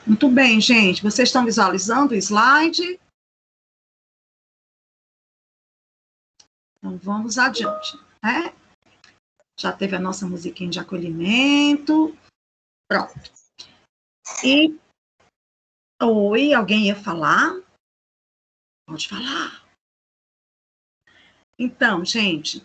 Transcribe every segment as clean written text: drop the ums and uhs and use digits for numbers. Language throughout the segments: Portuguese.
Muito bem, gente. Vocês estão visualizando o slide? Então, vamos adiante, né? Já teve a nossa musiquinha de acolhimento. Pronto. E... Oi, alguém ia falar? Pode falar. Então, gente,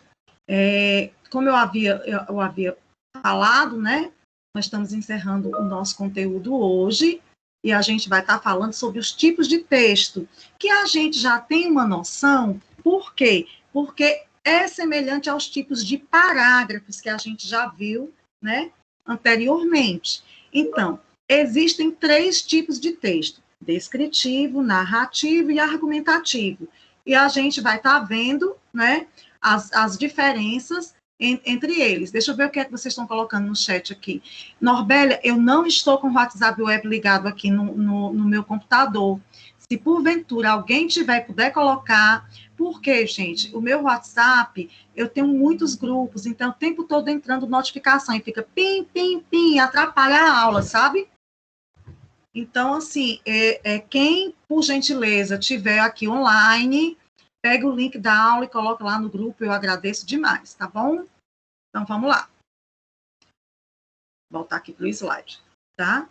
como eu havia falado, né? Nós estamos encerrando o nosso conteúdo hoje e a gente vai estar falando sobre os tipos de texto, que a gente já tem uma noção. Por quê? Porque é semelhante aos tipos de parágrafos que a gente já viu, né, anteriormente. Então, existem 3 tipos de texto: descritivo, narrativo e argumentativo. E a gente vai estar vendo, né, as diferenças entre eles. Deixa eu ver o que é que vocês estão colocando no chat aqui. Norbélia, eu não estou com o WhatsApp web ligado aqui no meu computador. Se porventura alguém tiver, puder colocar, porque, gente, o meu WhatsApp, eu tenho muitos grupos, então o tempo todo entrando notificação e fica pim, pim, pim, atrapalha a aula, sabe? Então, assim, quem, por gentileza, tiver aqui online, pega o link da aula e coloca lá no grupo, eu agradeço demais, tá bom? Então, vamos lá. Voltar aqui para o slide, tá?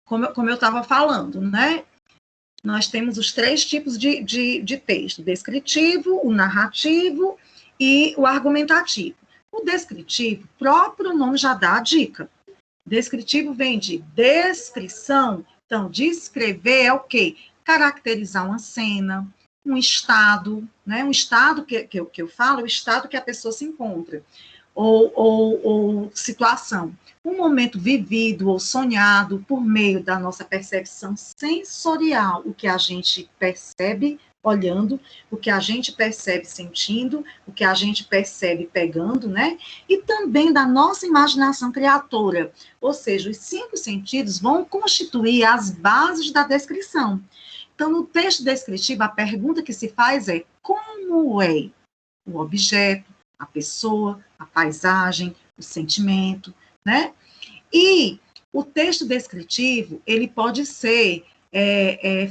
Como eu estava falando, né? Nós temos os 3 tipos de texto: descritivo, o narrativo e o argumentativo. O descritivo, o próprio nome já dá a dica. Descritivo vem de descrição. Então, descrever é o quê? Caracterizar uma cena, um estado, né? Um estado que eu falo, o estado que a pessoa se encontra, ou situação. Um momento vivido ou sonhado por meio da nossa percepção sensorial, o que a gente percebe olhando, o que a gente percebe sentindo, o que a gente percebe pegando, né? E também da nossa imaginação criatura, ou seja, os 5 sentidos vão constituir as bases da descrição. Então, no texto descritivo, a pergunta que se faz é: como é o objeto, a pessoa, a paisagem, o sentimento, né? E o texto descritivo, ele pode ser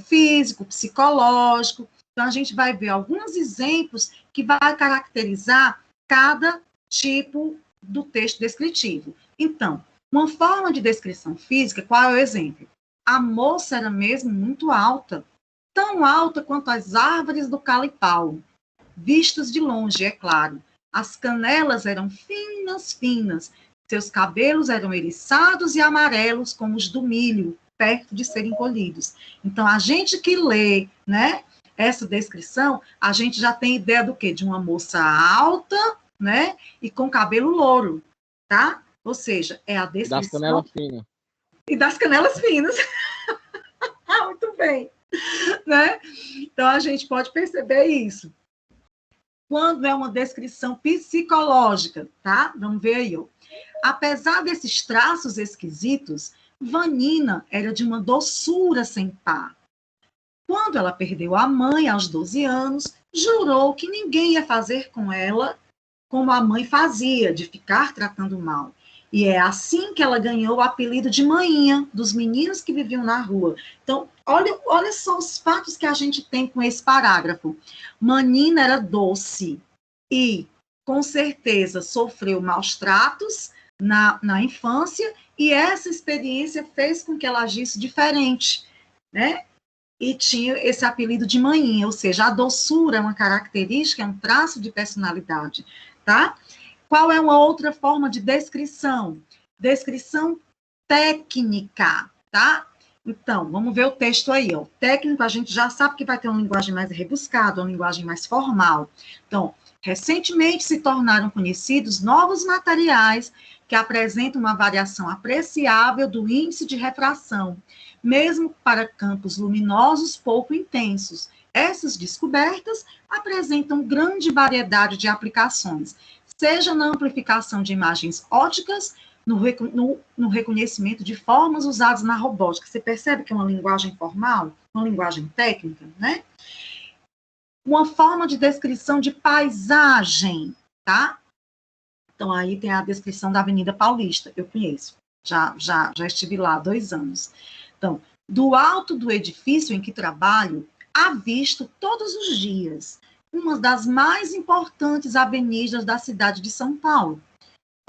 físico, psicológico. Então, a gente vai ver alguns exemplos que vai caracterizar cada tipo do texto descritivo. Então, uma forma de descrição física, qual é o exemplo? A moça era mesmo muito alta, tão alta quanto as árvores do Calipau, vistas de longe, é claro. As canelas eram finas, finas. Seus cabelos eram eriçados e amarelos como os do milho, perto de serem colhidos. Então, a gente que lê, né, essa descrição, a gente já tem ideia do quê? De uma moça alta, né, e com cabelo louro, tá? Ou seja, é a descrição... Das canelas finas. E das canelas finas. Muito bem. Né? Então, a gente pode perceber isso. Quando é uma descrição psicológica, tá? Vamos ver aí, ó. Apesar desses traços esquisitos, Vanina era de uma doçura sem par. Quando ela perdeu a mãe aos 12 anos, jurou que ninguém ia fazer com ela como a mãe fazia, de ficar tratando mal. E é assim que ela ganhou o apelido de Maninha, dos meninos que viviam na rua. Então, olha só os fatos que a gente tem com esse parágrafo. Manina era doce e, com certeza, sofreu maus tratos na infância, e essa experiência fez com que ela agisse diferente, né? E tinha esse apelido de Maninha, ou seja, a doçura é uma característica, é um traço de personalidade, tá? Qual é uma outra forma de descrição? Descrição técnica, tá? Então, vamos ver o texto aí, ó. Técnico, a gente já sabe que vai ter uma linguagem mais rebuscada, uma linguagem mais formal. Então, recentemente se tornaram conhecidos novos materiais que apresentam uma variação apreciável do índice de refração, mesmo para campos luminosos pouco intensos. Essas descobertas apresentam grande variedade de aplicações, seja na amplificação de imagens ópticas, no reconhecimento de formas usadas na robótica. Você percebe que é uma linguagem formal, uma linguagem técnica, né? Uma forma de descrição de paisagem, tá? Então, aí tem a descrição da Avenida Paulista, eu conheço, já estive lá há 2 anos. Então, Do alto do edifício em que trabalho, avisto todos os dias uma das mais importantes avenidas da cidade de São Paulo.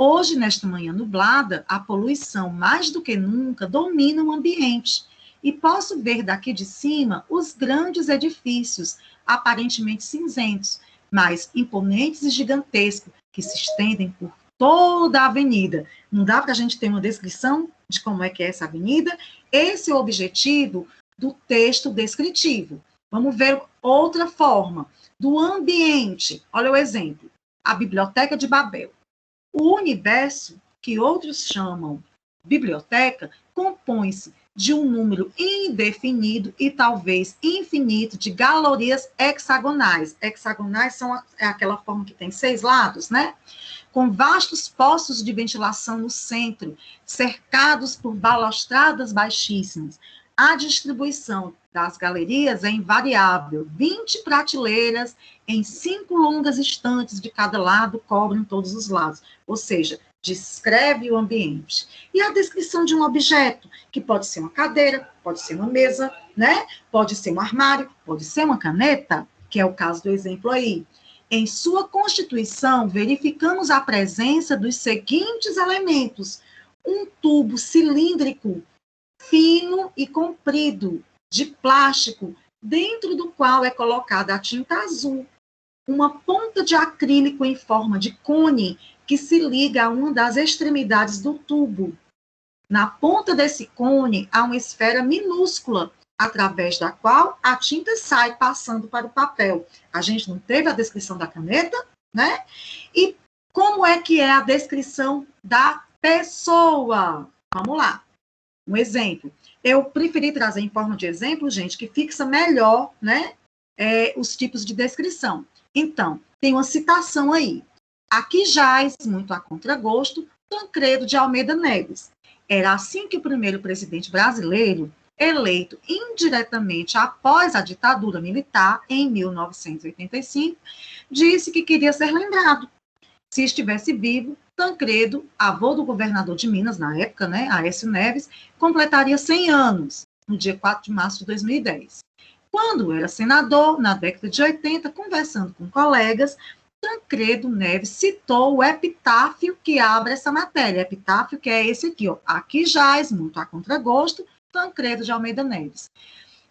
Hoje, nesta manhã nublada, a poluição, mais do que nunca, domina o ambiente. E posso ver daqui de cima os grandes edifícios, aparentemente cinzentos, mas imponentes e gigantescos, que se estendem por toda a avenida. Não dá para a gente ter uma descrição de como é que é essa avenida? Esse é o objetivo do texto descritivo. Vamos ver outra forma. Do ambiente. Olha o exemplo. A Biblioteca de Babel. O universo, que outros chamam biblioteca, compõe-se de um número indefinido e talvez infinito de galerias hexagonais. Hexagonais é aquela forma que tem 6 lados, né? Com vastos poços de ventilação no centro, cercados por balaustradas baixíssimas. A distribuição das galerias é invariável. 20 prateleiras em 5 longas estantes de cada lado cobrem todos os lados. Ou seja, descreve o ambiente. E a descrição de um objeto, que pode ser uma cadeira, pode ser uma mesa, né? Pode ser um armário, pode ser uma caneta, que é o caso do exemplo aí. Em sua constituição, verificamos a presença dos seguintes elementos: um tubo cilíndrico, fino e comprido, de plástico, dentro do qual é colocada a tinta azul, uma ponta de acrílico em forma de cone que se liga a uma das extremidades do tubo. Na ponta desse cone há uma esfera minúscula, através da qual a tinta sai passando para o papel. A gente não teve a descrição da caneta, né? E como é que é a descrição da pessoa? Vamos lá. Um exemplo. Eu preferi trazer em forma de exemplo, gente, que fixa melhor, né, os tipos de descrição. Então, tem uma citação aí. Aqui jaz, muito a contragosto, Tancredo de Almeida Neves. Era assim que o primeiro presidente brasileiro, eleito indiretamente após a ditadura militar, em 1985, disse que queria ser lembrado. Se estivesse vivo, Tancredo, avô do governador de Minas, na época, né, Aécio Neves, completaria 100 anos, no dia 4 de março de 2010. Quando era senador, na década de 80, conversando com colegas, Tancredo Neves citou o epitáfio que abre essa matéria. Epitáfio que é esse aqui, ó. Aqui jaz, muito a contragosto, Tancredo de Almeida Neves.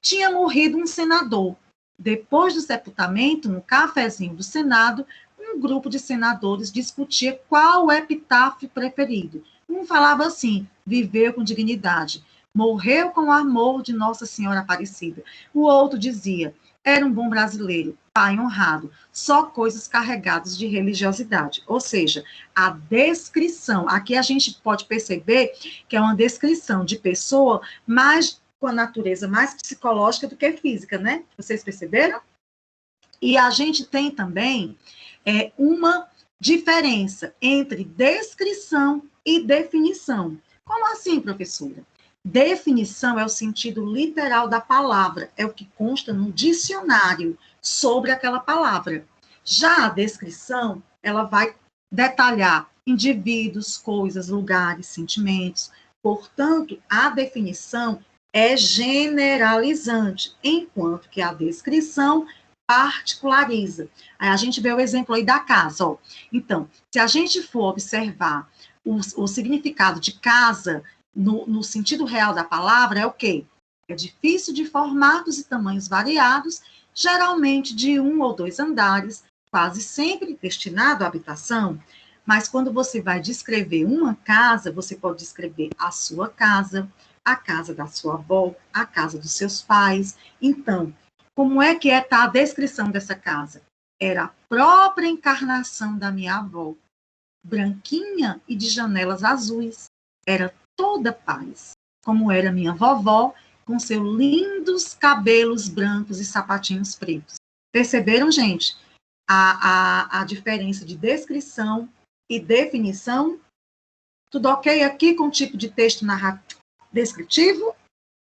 Tinha morrido um senador. Depois do sepultamento, no cafezinho do Senado, um grupo de senadores discutia qual o epitáfio preferido. Um falava assim: viveu com dignidade, morreu com o amor de Nossa Senhora Aparecida. O outro dizia: era um bom brasileiro, pai honrado, só coisas carregadas de religiosidade. Ou seja, a descrição, aqui a gente pode perceber que é uma descrição de pessoa mais com a natureza mais psicológica do que física, né? Vocês perceberam? E a gente tem também uma diferença entre descrição e definição. Como assim, professora? Definição é o sentido literal da palavra, é o que consta no dicionário sobre aquela palavra. Já a descrição, ela vai detalhar indivíduos, coisas, lugares, sentimentos. Portanto, a definição é generalizante, enquanto que a descrição particulariza. Aí a gente vê o exemplo aí da casa. Ó. Então, se a gente for observar o significado de casa no sentido real da palavra, é o quê? É edifício de formatos e tamanhos variados, geralmente de 1 ou 2 andares, quase sempre destinado à habitação. Mas quando você vai descrever uma casa, você pode descrever a sua casa, a casa da sua avó, a casa dos seus pais. Então, como é que está a descrição dessa casa? Era a própria encarnação da minha avó, branquinha e de janelas azuis. Era toda paz, como era minha vovó, com seus lindos cabelos brancos e sapatinhos pretos. Perceberam, gente, a diferença de descrição e definição? Tudo ok aqui com o tipo de texto descritivo?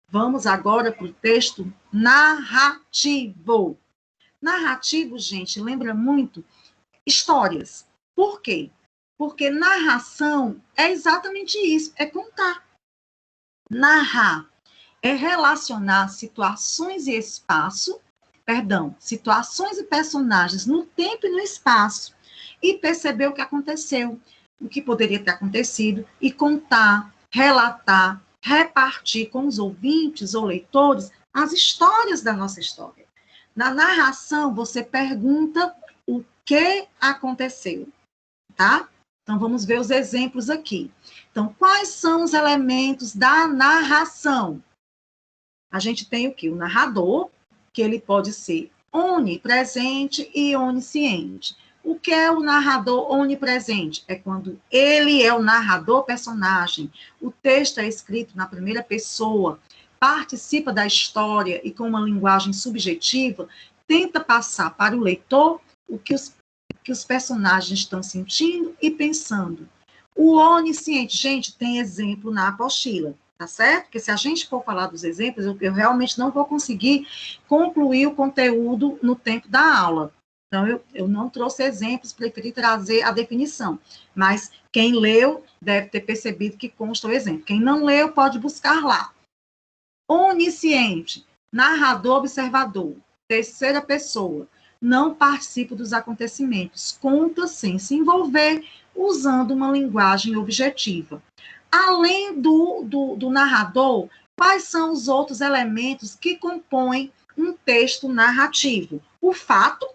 Vamos agora para o texto narrativo. Narrativo, gente, lembra muito histórias. Por quê? Porque narração é exatamente isso, é contar. Narrar é relacionar situações e espaço, situações e personagens no tempo e no espaço, e perceber o que aconteceu, o que poderia ter acontecido, e contar, relatar, repartir com os ouvintes ou leitores as histórias da nossa história. Na narração, você pergunta o que aconteceu, tá? Então, vamos ver os exemplos aqui. Então, quais são os elementos da narração? A gente tem o quê? O narrador, que ele pode ser onipresente e onisciente. O que é o narrador onipresente? É quando ele é o narrador personagem, o texto é escrito na primeira pessoa, participa da história e com uma linguagem subjetiva, tenta passar para o leitor o que os personagens estão sentindo e pensando. O onisciente, gente, tem exemplo na apostila, tá certo? Porque se a gente for falar dos exemplos, eu realmente não vou conseguir concluir o conteúdo no tempo da aula. Então, eu não trouxe exemplos, preferi trazer a definição. Mas quem leu deve ter percebido que consta o exemplo. Quem não leu pode buscar lá. Onisciente, narrador observador, terceira pessoa, não participa dos acontecimentos, conta sem se envolver, usando uma linguagem objetiva. Além do narrador, quais são os outros elementos que compõem um texto narrativo? O fato,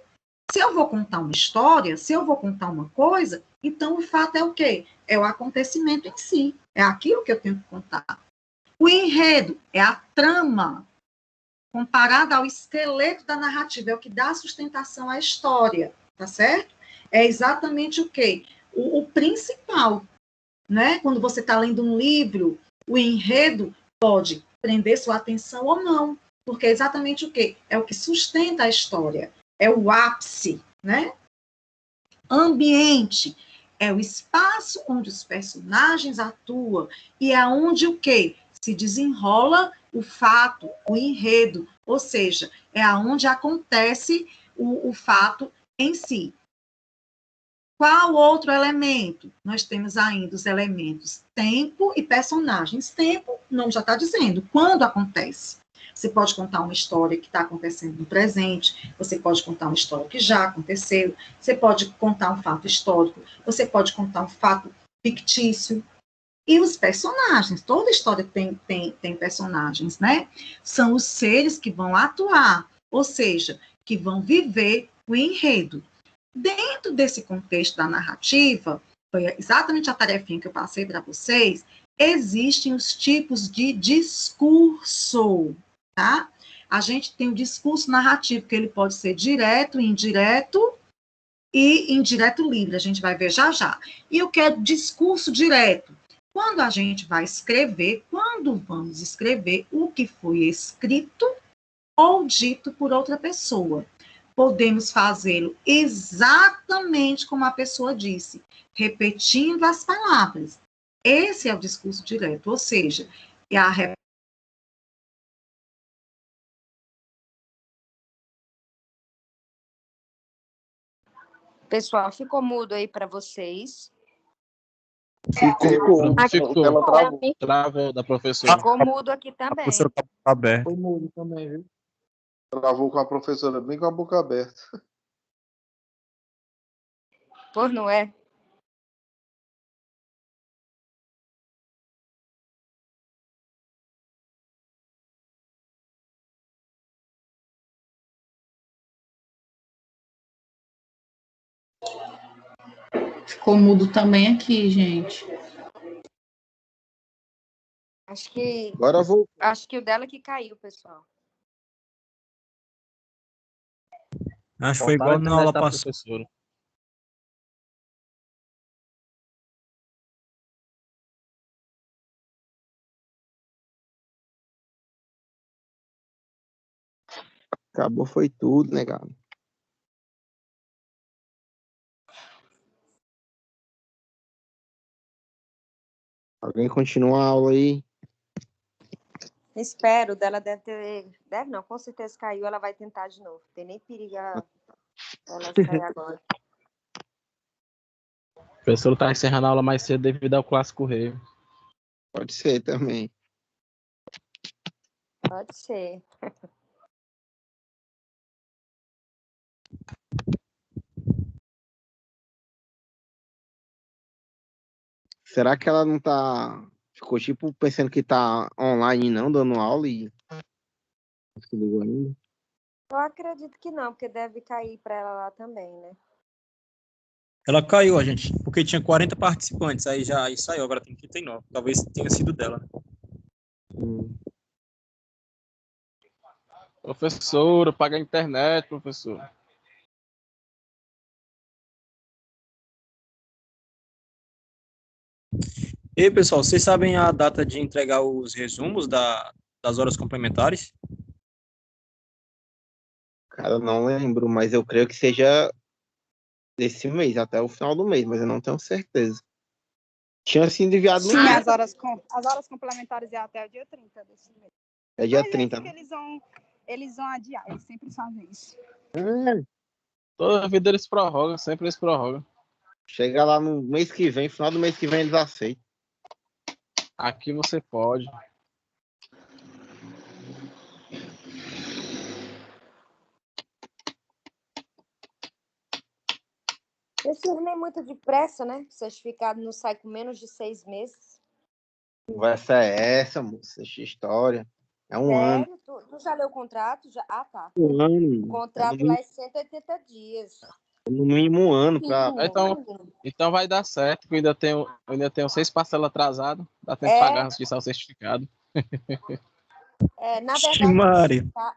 se eu vou contar uma história, se eu vou contar uma coisa, então o fato é o quê? É o acontecimento em si, é aquilo que eu tenho que contar. O enredo é a trama, comparada ao esqueleto da narrativa, é o que dá sustentação à história, tá certo? É exatamente o quê? O principal, né? Quando você está lendo um livro, o enredo pode prender sua atenção ou não, porque é exatamente o quê? É o que sustenta a história, é o ápice, né? Ambiente é o espaço onde os personagens atuam e é onde o quê? Se desenrola o fato, o enredo, ou seja, é aonde acontece o fato em si. Qual outro elemento? Nós temos ainda os elementos tempo e personagens. Tempo, o nome já está dizendo, quando acontece. Você pode contar uma história que está acontecendo no presente, você pode contar uma história que já aconteceu, você pode contar um fato histórico, você pode contar um fato fictício. E os personagens, toda história tem personagens, né? São os seres que vão atuar, ou seja, que vão viver o enredo. Dentro desse contexto da narrativa, foi exatamente a tarefinha que eu passei para vocês, existem os tipos de discurso, tá? A gente tem o discurso narrativo, que ele pode ser direto, indireto e indireto livre, a gente vai ver já já. E o que é discurso direto? Quando a gente vai escrever, quando vamos escrever o que foi escrito ou dito por outra pessoa. Podemos fazê-lo exatamente como a pessoa disse, repetindo as palavras. Esse é o discurso direto, ou seja, é a Pessoal, ficou mudo aí para vocês. Ficou. Ela travou. Travou da professora. Ficou mudo aqui A também. professora tá aberta. Foi mudo também, viu? Travou com a professora bem com a boca aberta. Por não é? Ficou mudo também aqui, gente. Agora vou. Acho que o dela que caiu, pessoal. Acho que foi igual na aula passada. Professora. Acabou, foi tudo, negado. Alguém continua a aula aí? Espero, dela deve ter... Deve não, com certeza caiu, ela vai tentar de novo. Tem nem perigo ela sair agora. O professor está encerrando a aula mais cedo devido ao clássico rei. Pode ser também. Pode ser. Será que ela não tá. Ficou tipo pensando que tá online não, dando aula e. Não se ligou ainda? Eu acredito que não, porque deve cair para ela lá também, né? Ela caiu, a gente, porque tinha 40 participantes, aí já saiu, agora tem 39. Talvez tenha sido dela, né? Professora, paga a internet, professor. E aí, pessoal, vocês sabem a data de entregar os resumos das horas complementares? Cara, eu não lembro, mas eu creio que seja desse mês, até o final do mês, mas eu não tenho certeza. Tinha sido enviado no Sim, dia. as horas complementares é até o dia 30 desse mês. É dia Mas 30. acho que eles vão adiar, eles sempre fazem isso. Toda vida eles prorrogam, sempre eles prorrogam. Chega lá no mês que vem, final do mês que vem eles aceitam. Aqui você pode. Precisa nem muito depressa, né? O certificado não sai com menos de 6 meses. Conversa é essa, moça? Essa história. É um ano. Sério? Tu já leu o contrato? Já... Ah, tá. Um ano. O contrato lá é 180 dias. No mínimo um ano pra. Então vai dar certo, que eu ainda tenho 6 parcelas atrasadas. Dá tempo de pagar antes de sair o certificado.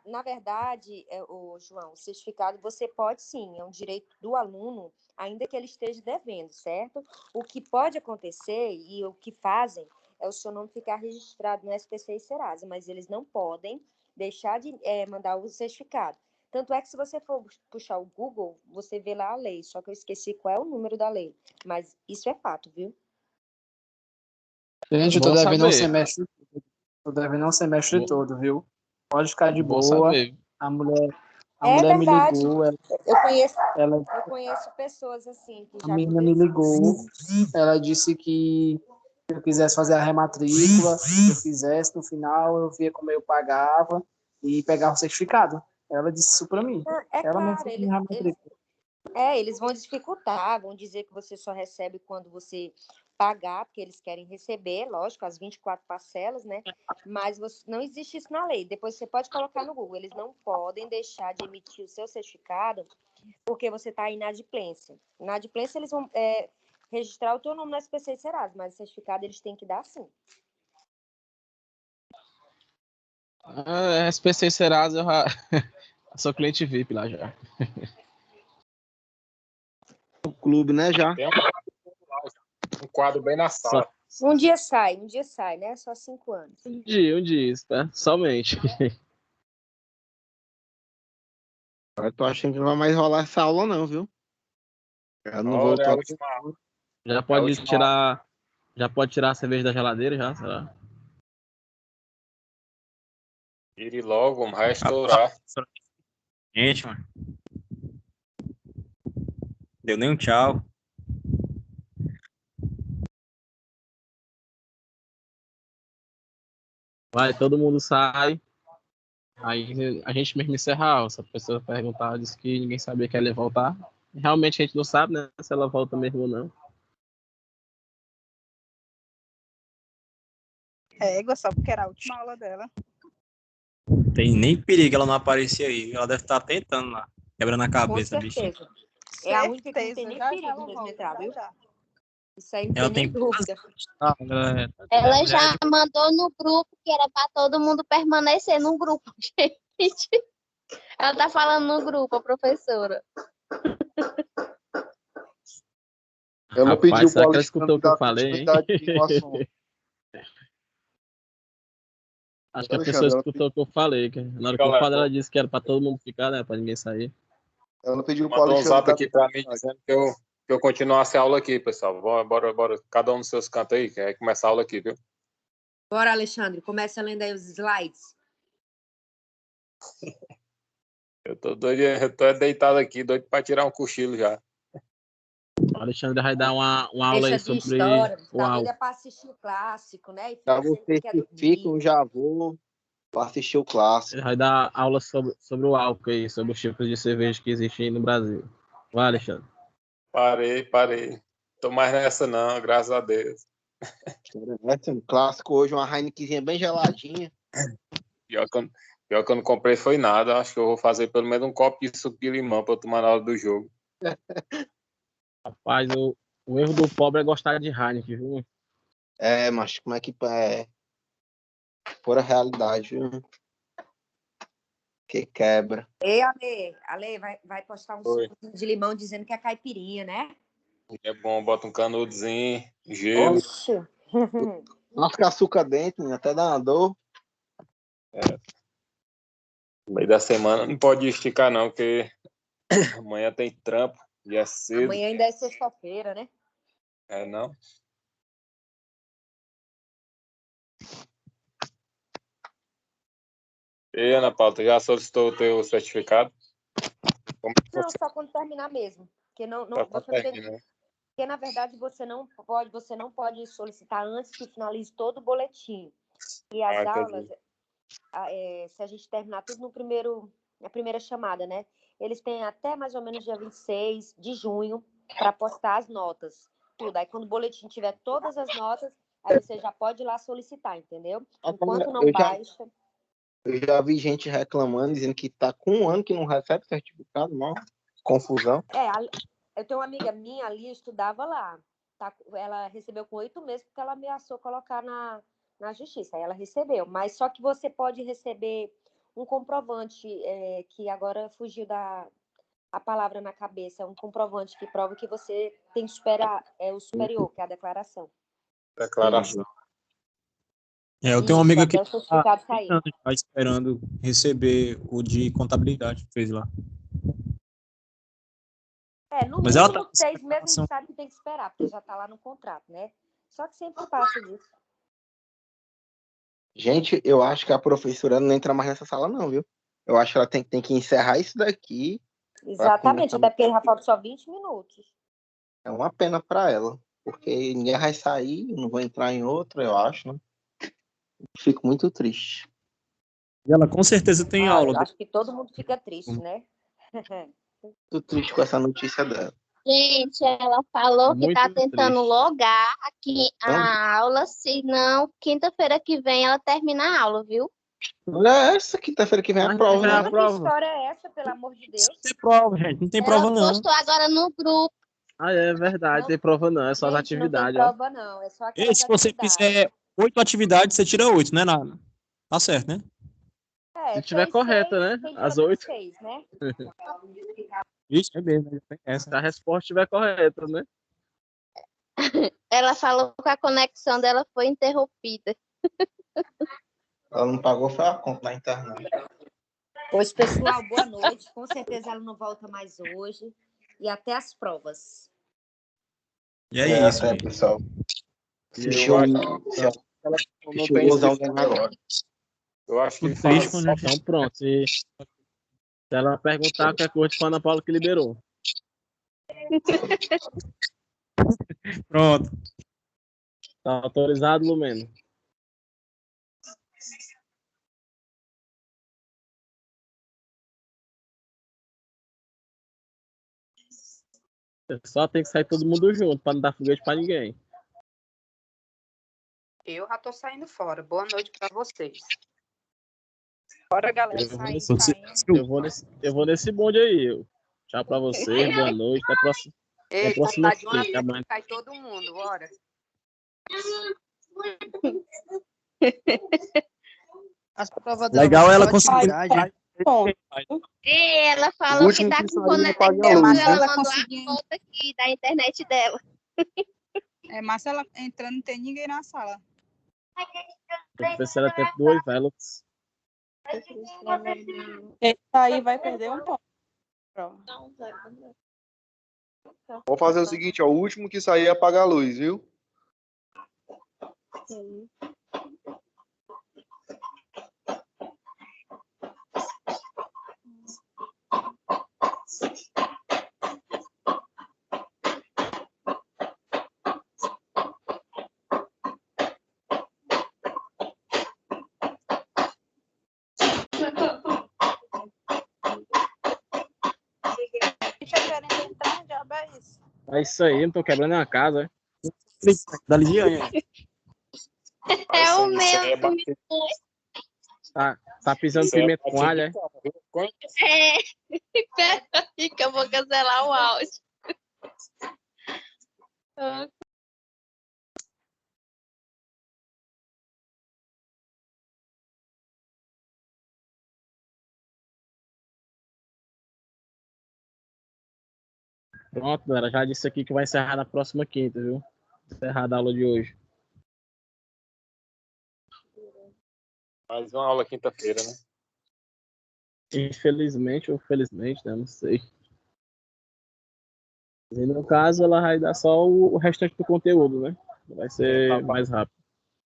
Na verdade, o João, o certificado você pode sim, é um direito do aluno, ainda que ele esteja devendo, certo? O que pode acontecer e o que fazem é o seu nome ficar registrado no SPC e Serasa, mas eles não podem deixar de mandar o certificado. Tanto é que se você for puxar o Google, você vê lá a lei, só que eu esqueci qual é o número da lei, mas isso é fato, viu? Gente, eu tô Bom devendo um saber. semestre. Tô devendo um semestre todo, viu? Pode ficar de Bom boa. saber. A mulher me Verdade. ligou. Eu conheço pessoas assim que A já menina me ligou. Ela disse que se eu quisesse fazer a rematrícula, se eu fizesse, no final eu via como eu pagava e pegava o certificado. Ela disse isso pra mim. Ela mesmo fez minha rematrícula. Eles vão dificultar, vão dizer que você só recebe quando você pagar, porque eles querem receber, lógico, as 24 parcelas, né? Mas não existe isso na lei. Depois você pode colocar no Google. Eles não podem deixar de emitir o seu certificado porque você está em inadimplência. Inadimplência, eles vão registrar o teu nome no SPC e Serasa, mas o certificado eles têm que dar sim. SPC Serasa, eu sou cliente VIP lá já. O clube, né, já? Tem um quadro bem na sala. Um dia sai, né? Só 5 anos. Um dia isso, tá? Somente. Eu tô achando que não vai mais rolar essa aula, não, viu? Eu não vou. Já pode tirar a cerveja da geladeira, já, será? Tire logo, vamos restaurar. Gente, mano. Deu nem um tchau. Vai, todo mundo sai. Aí a gente mesmo encerra a aula. Se a pessoa perguntar, diz que ninguém sabia que ela ia voltar. Realmente a gente não sabe, né? Se ela volta mesmo ou não. Só porque era a última aula dela. Tem nem perigo ela não aparecer aí. Ela deve estar tentando lá, quebrando a cabeça, bicho. É a única que não tem nem perigo mesmo entrar, viu? Isso aí não tem nem dúvida. Ela já mandou no grupo que era para todo mundo permanecer no grupo, gente. Ela tá falando no grupo, a professora. Eu não pedi o será que ela Paulistano escutou o que eu falei? Acho que a pessoa escutou o que eu falei. Na hora que eu falei, ela disse que era para todo mundo ficar, né? Para ninguém sair. Eu não pedi o Mandou um Paulistano. zap aqui para mim dizendo que eu continuasse a aula aqui, pessoal. Bora. Cada um nos seus cantos aí, que aí começa a aula aqui, viu? Bora, Alexandre. Começa lendo aí os slides. Eu tô doido, eu tô deitado aqui, doido para tirar um cochilo já. O Alexandre vai dar uma aula aí sobre história. Tá doido é para assistir o clássico, né? E Pra vocês que ficam, já vou. Pra assistir o clássico. Ele vai dar aula sobre o álcool aí, sobre os tipos de cerveja que existem no Brasil. Vai, Alexandre. Parei. Tô mais nessa não, graças a Deus. Um clássico hoje, uma Heinekenzinha bem geladinha. Pior que eu não comprei foi nada. Acho que eu vou fazer pelo menos um copo de suco de limão pra eu tomar na hora do jogo. Rapaz, o erro do pobre é gostar de Heineken, viu? Mas como é que é? Pura realidade, viu? Que quebra. Ei, Ale, vai postar um Oi. suco de limão dizendo que é caipirinha, né? É bom, bota um canudozinho, gelo. Oxe. Não ficar açúcar dentro, até dá uma dor. No meio da semana não pode esticar não, porque amanhã tem trampo e é cedo. Amanhã ainda é sexta-feira, né? Não? E Ana Paula, tu já solicitou o teu certificado? Não, só quando terminar mesmo. Porque não Só quando você não tem, termina. porque na verdade você não pode solicitar antes que finalize todo o boletim. E as aulas, se a gente terminar tudo na primeira chamada, né? Eles têm até mais ou menos dia 26 de junho para postar as notas. Tudo. Aí quando o boletim tiver todas as notas, aí você já pode ir lá solicitar, entendeu? Enquanto não baixa. Eu já vi gente reclamando, dizendo que tá com um ano que não recebe certificado, não. Confusão. Eu tenho uma amiga minha ali, estudava lá. Ela recebeu com 8 meses porque ela ameaçou colocar na justiça. Aí ela recebeu. Mas só que você pode receber um comprovante, que agora fugiu a palavra na cabeça. É um comprovante que prova que você tem o superior, que é a declaração. Declaração. Eu tenho uma amiga que até o certificado sair. está esperando receber o de contabilidade que fez lá. No Mas ela mínimo 6 meses a gente sabe que tem que esperar, porque já está lá no contrato, né? Só que sempre passa disso. Gente, eu acho que a professora não entra mais nessa sala, não, viu? Eu acho que ela tem que encerrar isso daqui. Exatamente, até porque já falta só 20 minutos. É uma pena para ela, porque ninguém vai sair, não vou entrar em outra, eu acho, né? Fico muito triste. E ela com certeza tem aula. Eu acho que todo mundo fica triste, né? Muito triste com essa notícia dela. Gente, ela falou que tá tentando triste. logar aqui a aula, senão quinta-feira que vem ela termina a aula, viu? Olha essa, quinta-feira que vem a prova, né? Que história é essa, pelo amor de Deus? Não tem prova, gente. Não tem prova, não. Ela postou agora no grupo. É verdade, não tem prova não, é só as atividades. Não tem prova não, é só aquelas se você fizer 8 atividades, você tira 8, né? Tá certo, né? Se tiver correta, né? As 8. 6, né? Isso, é mesmo. Se a resposta estiver correta, né? Ela falou que a conexão dela foi interrompida. Ela não pagou, foi a conta na internet. Pois, pessoal, boa noite. Com certeza ela não volta mais hoje. E até as provas. E é isso, até, pessoal. Eu acho que Então, pronto. Se ela perguntar, qualquer coisa foi a Ana Paula que liberou. Pronto. Tá autorizado, Lumeno? Só tem que sair todo mundo junto, para não dar foguete para ninguém. Eu já tô saindo fora. Boa noite para vocês. Bora, galera. Eu vou nesse bonde aí. Tchau para vocês, boa noite. Até a próxima. Ei, até a próxima de uma vez amanhã. cai todo mundo, bora. As provas legal ela conseguiu. E ela falou que tá com conexão, ela mandou a foto aqui da internet dela. Marcela entrando, não tem ninguém na sala. A professora tem 2 velas. Esse aí vai perder um ponto. Vamos fazer o seguinte, ó, o último que sair apaga a luz, viu? É isso aí, não tô quebrando a casa. Da Lidiane. É o Isso aí é meu. batido. Tá pisando Isso aí é pimenta com batido alho, de é? cobra, viu? Conhece? É. Peraí que eu vou cancelar o áudio. Ah, Pronto, galera, já disse aqui que vai encerrar na próxima quinta, viu? Encerrar a aula de hoje. Mais uma aula quinta-feira, né? Infelizmente ou felizmente, né? Não sei. E no caso, ela vai dar só o restante do conteúdo, né? Vai ser mais rápido.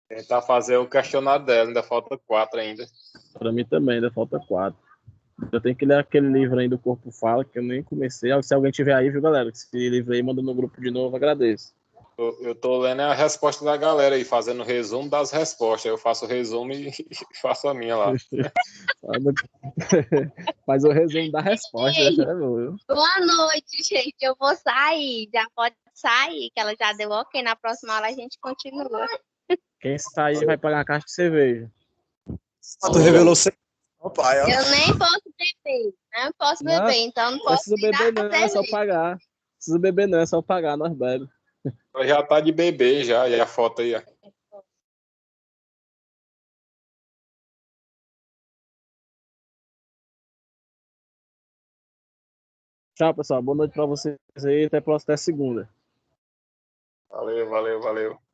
Tentar fazer o questionário dela, ainda falta 4 ainda. Para mim também, ainda falta 4. Eu tenho que ler aquele livro aí do Corpo Fala, que eu nem comecei. Se alguém tiver aí, viu, galera? Esse livro aí, manda no grupo de novo, agradeço. Eu tô lendo a resposta da galera aí, fazendo o resumo das respostas. Eu faço o resumo e faço a minha lá. Faz o resumo da resposta, Ei, essa é boa, viu? boa noite, gente. Eu vou sair. Já pode sair, que ela já deu ok. Na próxima aula a gente continua. Quem sair vai pagar uma caixa de cerveja. Tu revelou sem. Ó, pai, ó. Eu nem posso beber. Não posso Não, beber, então não não posso precisa me dar beber não, é só cerveja. pagar. Não precisa beber não, é só pagar, nós bebemos. Já tá de bebê já, e a foto aí, ó. Tchau, pessoal. Boa noite pra vocês aí. Até a próxima, até segunda. Valeu, valeu, valeu.